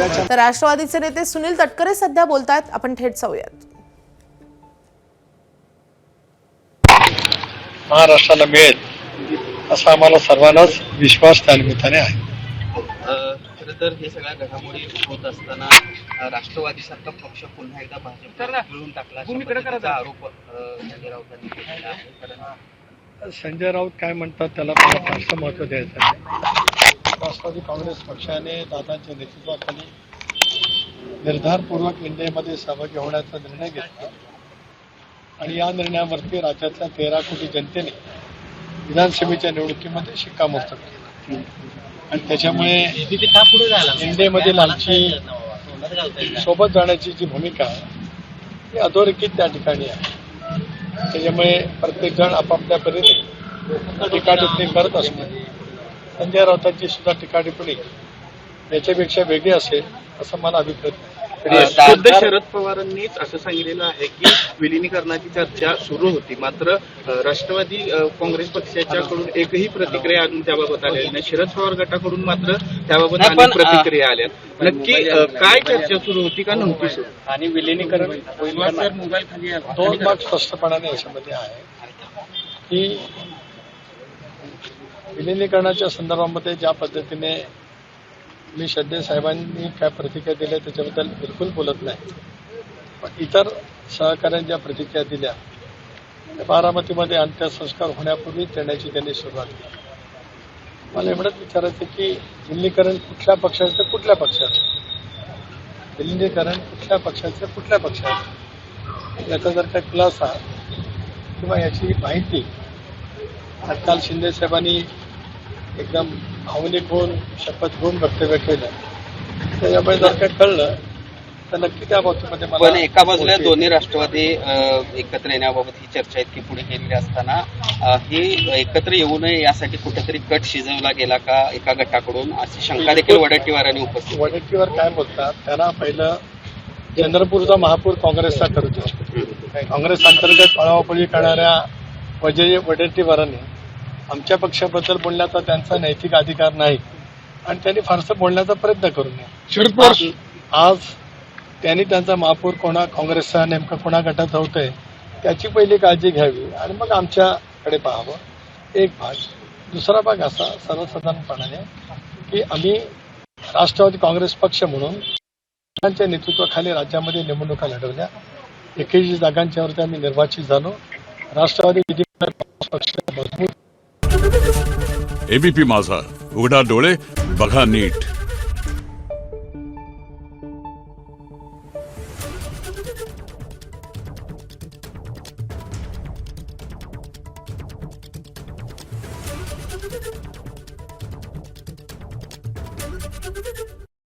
देण्याच्या तर राष्ट्रवादीचे नेते सुनील तटकरे सध्या बोलतायत, आपण थेट जाऊयात. महाराष्ट्राला मिळेल असा आम्हाला सर्वांनाच विश्वास त्या निमित्ताने आहे. खरं तर हे सगळ्या घडामोडी होत असताना राष्ट्रवादीसारखा पक्ष पुन्हा एकदा भाजपला मिळून टाकला असा आरोप संजय राऊतांनी केलेला आहे. कारण संजय राऊत काय म्हणतात त्याला मला फारसं महत्त्व द्यायचं आहे. राष्ट्रवादी काँग्रेस पक्षाने दादांच्या नेतृत्वाखाली निर्धारपूर्वक एनडीएमध्ये सहभागी होण्याचा निर्णय घेतला आणि या निर्णयावरती राज्यातल्या 13 कोटी जनतेने विधानसभेच्या निवडणुकीमध्ये शिक्कामोर्तब केलं आणि त्याच्यामुळे एनडीएमधील आमची सोबत जाण्याची जी भूमिका आहे ती अधोरेखित त्या ठिकाणी आहे. त्याच्यामुळे प्रत्येकजण आपापल्या परीने टीकाटिप्पणी करत असणे, संजय राऊतांची सुद्धा टीकाटिप्पणी याच्यापेक्षा वेगळी असेल असं मला अभिप्राय आहे. खुद्द शरद पवारांनीच असं सांगितलेलं आहे की विलिनीकरणाची चर्चा सुरू होती, मात्र राष्ट्रवादी काँग्रेस पक्षाच्याकडून एकही प्रतिक्रिया अजून त्याबाबत आलेली नाही. शरद पवार गटाकडून मात्र त्याबाबत अनेक प्रतिक्रिया आल्या. नक्की काय चर्चा सुरू होती का नव्हती सुरू? आणि विलिनीकरण दोन भाग स्पष्टपणाने याच्यामध्ये आहे की विलिनीकरणाच्या संदर्भामध्ये ज्या पद्धतीने मी श्रद्धे साहेबांनी काय प्रतिक्रिया दिल्या त्याच्याबद्दल बिलकुल बोलत नाही, पण इतर सहकाऱ्यांनी ज्या प्रतिक्रिया दिल्या त्या बारामतीमध्ये अंत्यसंस्कार होण्यापूर्वी देण्याची त्यांनी सुरुवात केली. मला एवढंच विचारायचं की विलिनीकरण कुठल्या पक्षाचं कुठल्या पक्षाचं विलिनीकरण कुठल्या पक्षाचं कुठल्या पक्षाचं याचा जर काही खुलासा किंवा याची माहिती तत्काल शिंदे साहेबांनी एकदम भावनिक होऊन शपथ घेऊन वक्तव्य केलं त्याच्यामुळे जर काही कळलं तर नक्की त्या बाबतीमध्ये मला. पण एका बाजूला दोन्ही राष्ट्रवादी एकत्र येण्याबाबत ही चर्चा इतकी पुढे गेलेली असताना हे एकत्र येऊ नये यासाठी कुठेतरी कट शिजवला गेला का एका गटाकडून, अशी शंका देखील वडेट्टीवारांनी उपस्थित. वडेट्टीवार काय बोलतात त्यांना पहिलं चंद्रपूरचा महापौर काँग्रेसचा करू दे. काँग्रेस अंतर्गत पळापळी करणाऱ्या वडेट्टीवारांनी आमच्या पक्षाबद्दल बोलण्याचा त्यांचा नैतिक अधिकार नाही आणि त्यांनी फारसं बोलण्याचा प्रयत्न करू नये. शरद पवार आज त्यांनी त्यांचा महापौर कोणा काँग्रेसचा नेमका कोणा गटाचा होतोय त्याची पहिली काळजी घ्यावी आणि मग आमच्याकडे पाहावं. एक भाग. दुसरा भाग असा सर्वसाधारणपणाने की आम्ही राष्ट्रवादी काँग्रेस पक्ष म्हणून त्यांच्या नेतृत्वाखाली राज्यामध्ये निवडणुका लढवल्या. 21 जागांच्यावरती आम्ही निर्वाचित झालो. राष्ट्रवादी विधिमंडळ पक्ष मजबूत. एबीपी माझा, उघडा डोळे बघा नीट.